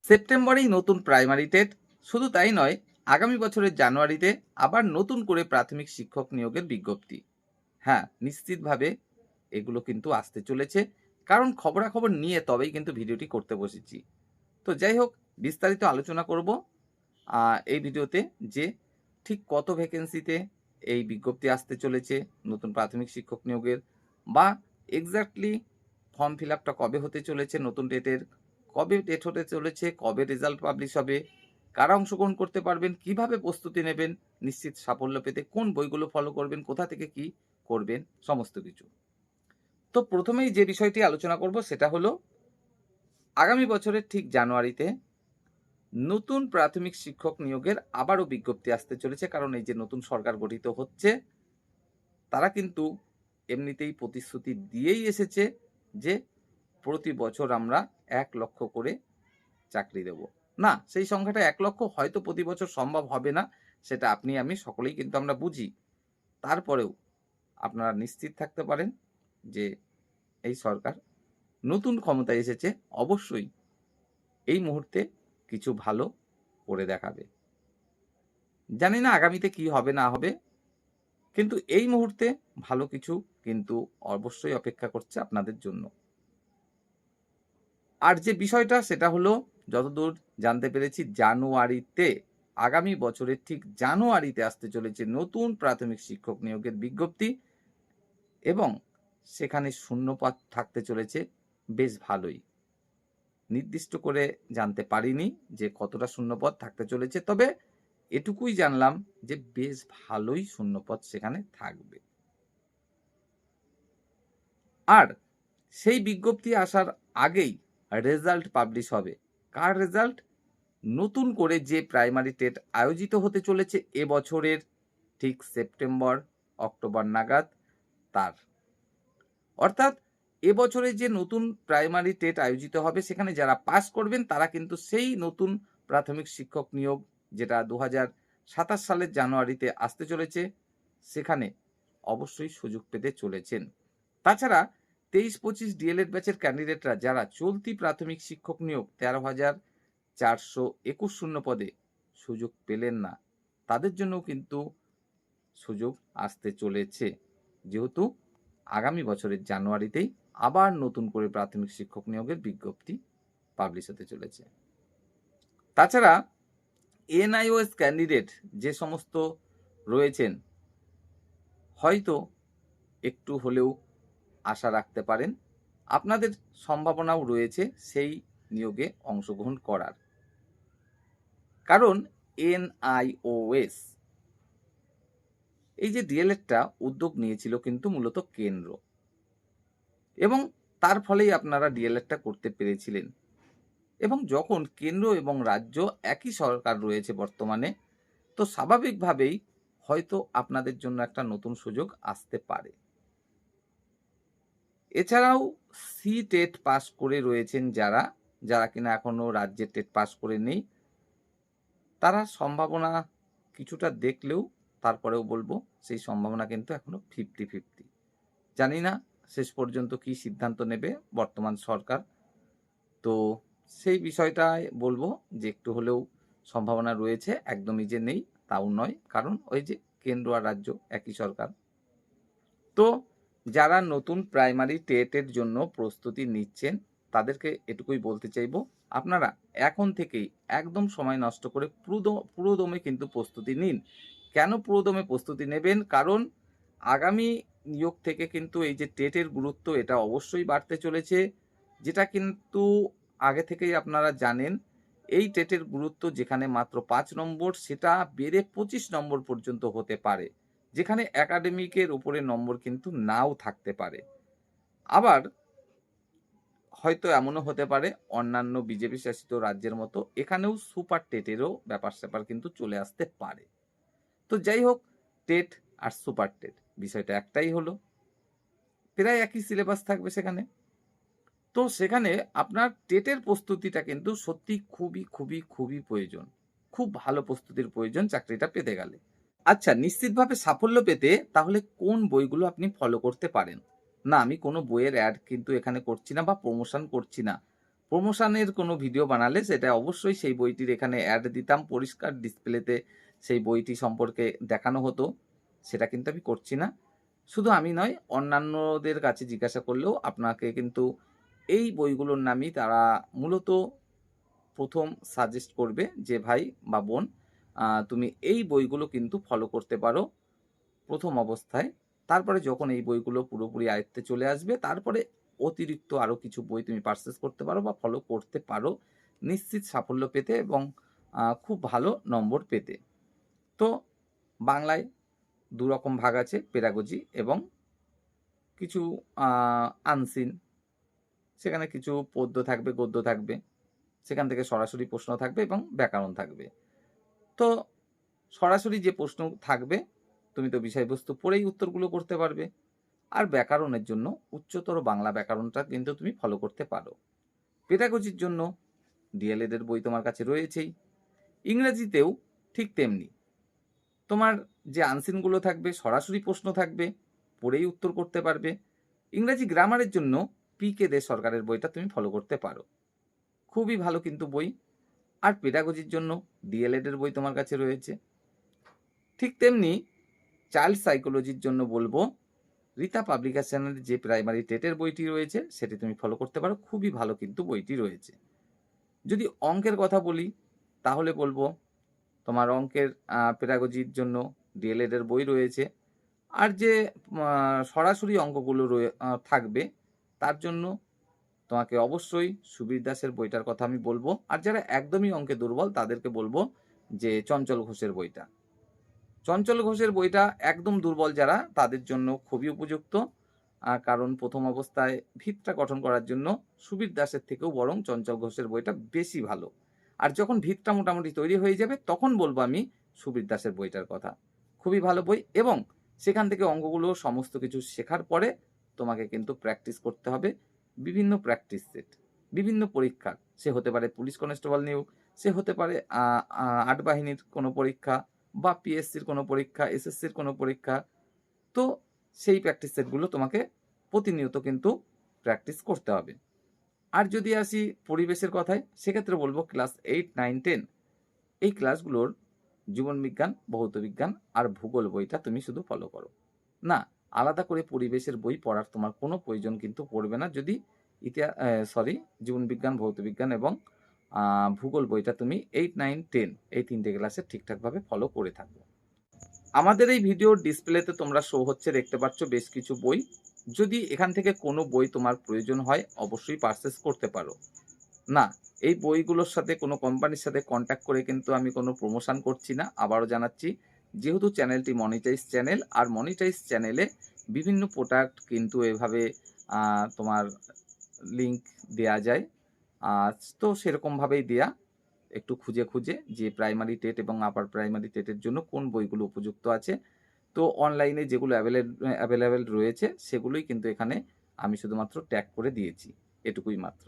সেপ্টেম্বরেই নতুন primary TET, শুধু তাই নয়, আগামী বছরের জানুয়ারিতে আবার নতুন করে প্রাথমিক শিক্ষক নিয়োগের বিজ্ঞপ্তি। হ্যাঁ, নিশ্চিতভাবে এগুলো কিন্তু আসতে চলেছে, কারণ খবরাখবর নিয়ে তবেই কিন্তু ভিডিওটি করতে বসেছি। তো যাই হোক, বিস্তারিত আলোচনা করব এই ভিডিওতে, যে ঠিক কত ভ্যাকেন্সিতে এই বিজ্ঞপ্তি আসতে চলেছে নতুন প্রাথমিক শিক্ষক নিয়োগের, বা এক্স্যাক্টলি ফর্ম ফিল আপটা কবে হতে চলেছে, নতুন ডেটের কবে ডেট হতে চলেছে, কবে রেজাল্ট পাবলিশ হবে, কারা অংশগ্রহণ করতে পারবেন, কিভাবে প্রস্তুতি নেবেন নিশ্চিত সাফল্য পেতে, কোন বইগুলো ফলো করবেন, কোথা থেকে কি করবেন, সমস্ত কিছু। তো প্রথমেই যে বিষয়টি আলোচনা করব সেটা হলো, আগামী বছরের ঠিক জানুয়ারিতে নতুন প্রাথমিক শিক্ষক নিয়োগের আবারও বিজ্ঞপ্তি আসতে চলেছে। কারণ এই যে নতুন সরকার গঠিত হচ্ছে, তারা কিন্তু এমনিতেই প্রতিশ্রুতি দিয়েই এসেছে যে প্রতি বছর আমরা 1 লক্ষ করে চাকরি দেব। না, সেই সংখ্যাটা 1 লক্ষ হয়তো প্রতি বছর সম্ভব হবে না, সেটা আপনি আমি সকলেই কিন্তু আমরা বুঝি। তারপরেও আপনারা নিশ্চিত থাকতে পারেন যে এই সরকার নতুন ক্ষমতায় এসেছে, অবশ্যই এই মুহূর্তে কিছু ভালো করে দেখাবে। জানি না আগামীতে কি হবে না হবে, কিন্তু এই মুহূর্তে ভালো কিছু কিন্তু অবশ্যই অপেক্ষা করছে আপনাদের জন্য। আর যে বিষয়টা সেটা হলো, যতদূর জানতে পেরেছি, জানুয়ারিতে, আগামী বছরের ঠিক জানুয়ারিতে আসতে চলেছে নতুন প্রাথমিক শিক্ষক নিয়োগের বিজ্ঞপ্তি, এবং সেখানে শূন্যপদ থাকতে চলেছে বেশ ভালোই। নির্দিষ্ট করে জানতে পারিনি যে কতটা শূন্যপদ থাকতে চলেছে, তবে এটুকুই জানলাম যে বেশ ভালোই শূন্যপদ সেখানে থাকবে। আর সেই বিজ্ঞপ্তি আসার আগেই রেজাল্ট পাবলিশ হবে। কার রেজাল্ট? নতুন করে যে প্রাইমারি টেট আয়োজিত হতে চলেছে এবছরের ঠিক সেপ্টেম্বর অক্টোবর নাগাদ, তার অর্থাৎ এবছরে যে নতুন প্রাইমারি টেট আয়োজিত হবে, সেখানে যারা পাস করবেন তারা কিন্তু সেই নতুন প্রাথমিক শিক্ষক নিয়োগ, যেটা 2027 সালের জানুয়ারিতে আসতে চলেছে, সেখানে অবশ্যই সুযোগ পেতে চলেছেন। তাছাড়া 23-25 ডিএলএড ব্যাচের ক্যান্ডিডেটরা যারা চলতি প্রাথমিক শিক্ষক নিয়োগ 13,421 শূন্য পদে সুযোগ পেলেন না, তাদের জন্যও কিন্তু সুযোগ আসতে চলেছে, যেহেতু আগামী বছরের জানুয়ারিতেই আবার নতুন করে প্রাথমিক শিক্ষক নিয়োগের বিজ্ঞপ্তি পাবলিশ হতে চলেছে। তাছাড়া এনআইওএস ক্যান্ডিডেট যে সমস্ত রয়েছেন, হয়তো একটু হলেও আশা রাখতে পারেন, আপনাদের সম্ভাবনাও রয়েছে সেই নিয়োগে অংশগ্রহণ করার। কারণ এনআইওএস এই যে ডিএলএডটা উদ্যোগ নিয়েছিল কিন্তু মূলত কেন্দ্র, এবং তার ফলেই আপনারা ডিএলএডটা করতে পেরেছিলেন। এবং যখন কেন্দ্র এবং রাজ্য একই সরকার রয়েছে বর্তমানে, তো স্বাভাবিকভাবেই হয়তো আপনাদের জন্য একটা নতুন সুযোগ আসতে পারে। এছাড়াও সি টেট পাস করে রয়েছেন যারা, যারা কিনা এখনো রাজ্যের টেট পাস করে নেই, তারা সম্ভাবনা কিছুটা দেখলেও, তারপরেও বলবো সেই সম্ভাবনা কিন্তু এখনো 50-50। জানি না শেষ পর্যন্ত কি সিদ্ধান্ত নেবে বর্তমান সরকার, তো সেই বিষয়টায় বলবো যে একটু হলেও সম্ভাবনা রয়েছে, একদমই যে নেই তাও নয়, কারণ ওই যে কেন্দ্র আর রাজ্য একই সরকার। তো যারা নতুন প্রাইমারি টেটের জন্য প্রস্তুতি নিচ্ছেন, তাদেরকে এটুকুই বলতে চাইবো, আপনারা এখন থেকেই একদম সময় নষ্ট করে পুরোদমে কিন্তু প্রস্তুতি নিন। কেন পুরোদমে প্রস্তুতি নেবেন? কারণ আগামী নিয়োগ থেকে কিন্তু এই যে টেটের গুরুত্ব, এটা অবশ্যই বাড়তে চলেছে, যেটা কিন্তু আগে থেকেই আপনারা জানেন। এই টেটের গুরুত্ব যেখানে মাত্র 5 নম্বর, সেটা বেড়ে 25 নম্বর পর্যন্ত হতে পারে, যেখানে একাডেমিকের উপরে নম্বর কিন্তু নাও থাকতে পারে। আবার হয়তো এমনও হতে পারে অন্যান্য বিজেপি শাসিত রাজ্যের মতো এখানেও সুপার টেটেরও ব্যাপার স্যাপার কিন্তু চলে আসতে পারে। তো যাই হোক, টেট আর সুপার টেট বিষয়টা একটাই হলো, প্রায় একই সিলেবাস থাকবে সেখানে। তো সেখানে আপনার টেটের প্রস্তুতিটা কিন্তু সত্যি খুবই খুবই খুবই প্রয়োজন, খুব ভালো প্রস্তুতির প্রয়োজন চাকরিটা পেতে গেলে। আচ্ছা, নিশ্চিতভাবে সাফল্য পেতে তাহলে কোন বইগুলো আপনি ফলো করতে পারেন? না, আমি কোনো বইয়ের অ্যাড কিন্তু এখানে করছি না বা প্রমোশন করছি না, প্রমোশনের কোনো ভিডিও বানালে সেটা অবশ্যই সেই বইটির এখানে অ্যাড দিতাম, পরিষ্কার ডিসপ্লেতে সেই বইটি সম্পর্কে দেখানো হতো। সেটা কিন্তু আমি করছি না। শুধু আমি নয়, অন্যান্যদের কাছে জিজ্ঞাসা করলেও আপনাকে কিন্তু এই বইগুলোর নামই তারা মূলত ১ম সাজেস্ট করবে যে, "ভাই বা বোন, তুমি এই বইগুলো কিন্তু ফলো করতে পারো ১ম অবস্থায়। তারপরে যখন এই বইগুলো পুরোপুরি আয়ত্তে চলে আসবে, তারপরে অতিরিক্ত আরো কিছু বই তুমি পারচেজ করতে পারো বা ফলো করতে পারো নিশ্চিত সাফল্য পেতে এবং খুব ভালো নম্বর পেতে।" তো বাংলায় ২ রকম ভাগ আছে, পেডাগজি এবং কিছু আ আনসিন। সেখানে কিছু পদ্য থাকবে, গদ্য থাকবে। সেখান থেকে সরাসরি প্রশ্ন থাকবে এবং ব্যাকরণ থাকবে। তো সরাসরি যে প্রশ্ন থাকবে, তুমি তো বিষয়বস্তু পড়েই উত্তরগুলো করতে পারবে। আর ব্যাকরণের জন্য উচ্চতর বাংলা ব্যাকরণটা কিন্তু তুমি ফলো করতে পারো। পেডাগজির জন্য ডিএলএড এর বই তোমার কাছে রয়েছেই। ইংরেজিতেও ঠিক তেমনি। তোমার যে আনসিনগুলো থাকবে, সরাসরি প্রশ্ন থাকবে, পড়েই উত্তর করতে পারবে। ইংরেজি গ্রামারের জন্য পি.কে. দে সরকারের বইটা তুমি ফলো করতে পারো। খুবই ভালো কিন্তু বই। আর পেডাগজির জন্য ডিএলএড এর বই তোমার কাছে রয়েছে। ঠিক তেমনি চাইল্ড সাইকোলজির জন্য বলবো, রীতা পাবলিকেশনের যে প্রাইমারি টেটের বইটি রয়েছে সেটি তুমি ফলো করতে পারো। খুবই ভালো কিন্তু বইটি রয়েছে। যদি অঙ্কের কথা বলি তাহলে বলবো, তোমার অঙ্কের পেডাগজির জন্য ডিএলএড এর বই রয়েছে। আর যে সরাসরি অঙ্কগুলো থাকবে তার জন্য তোমাকে অবশ্যই সুবীর দাসের বইটার কথা আমি বলবো। আর যারা একদমই অঙ্কে দুর্বল তাদেরকে বলবো যে চঞ্চল ঘোষের বইটা। চঞ্চল ঘোষের বইটা একদম দুর্বল যারা তাদের জন্য খুবই উপযুক্ত। কারণ ১ম অবস্থায় ভিতটা গঠন করার জন্য সুবীর দাসের থেকেও বরং চঞ্চল ঘোষের বইটা বেশি ভালো। আর যখন ভিতটা মোটামুটি তৈরি হয়ে যাবে তখন বলবো আমি সুবীর দাসের বইটার কথা। খুবই ভালো বই এবং সেখান থেকে অঙ্কগুলো সমস্ত কিছু শেখার পরে তোমাকে কিন্তু প্র্যাকটিস করতে হবে। বিভিন্ন প্র্যাকটিস সেট, বিভিন্ন পরীক্ষা। সে হতে পারে পুলিশ কনস্টেবল নিয়োগ, সে হতে পারে আ আ ৮ বাহিনীর কোনো পরীক্ষা বা পিএসসির কোনো পরীক্ষা, এসএসসির কোনো পরীক্ষা। তো সেই প্র্যাকটিস সেটগুলো তোমাকে প্রতিনিয়ত কিন্তু প্র্যাকটিস করতে হবে। আর যদি আসি পরিবেশের কথায়, সেক্ষেত্রে বলব ক্লাস 8, 9, 10 এই ক্লাসগুলোর জীবনবিজ্ঞান, ভৌতবিজ্ঞান আর ভূগোল বইটা তুমি শুধু ফলো করো। না, আলাদা করে পরিবেশের বই পড়ার তোমার কোনো প্রয়োজন কিন্তু পড়বে না যদি জীবনবিজ্ঞান, ভৌতবিজ্ঞান এবং ভূগোল বইটা তুমি 8, 9, 10 এই ৩ টে ক্লাসে ঠিকঠাকভাবে ফলো করে থাকো। আমাদের এই ভিডিওর ডিসপ্লেতে তোমরা শো হচ্ছে দেখতে পাচ্ছ বেশ কিছু বই। যদি এখান থেকে কোনো বই তোমার প্রয়োজন হয় অবশ্যই পারচেজ করতে পারো। না, এই বইগুলোর সাথে কোনো কোম্পানির সাথে কনট্যাক্ট করে কিন্তু আমি কোনো প্রমোশন করছি না। আবারও জানাচ্ছি, যেহেতু চ্যানেলটি মনিটাইজ চ্যানেল আর মনিটাইজ চ্যানেলে বিভিন্ন প্রোডাক্ট কিন্তু এভাবে তোমার লিংক দেয়া যায়। তো সেরকমভাবেই দেয়া। একটু খুঁজে, খুঁজে যে প্রাইমারি টেট এবং আপার প্রাইমারি টেটের জন্য কোন বইগুলো উপযুক্ত আছে। তো অনলাইনে যেগুলো অ্যাভেলেবেল রয়েছে সেগুলোই কিন্তু এখানে আমি শুধুমাত্র ট্যাগ করে দিয়েছি। এটুকুই মাত্র।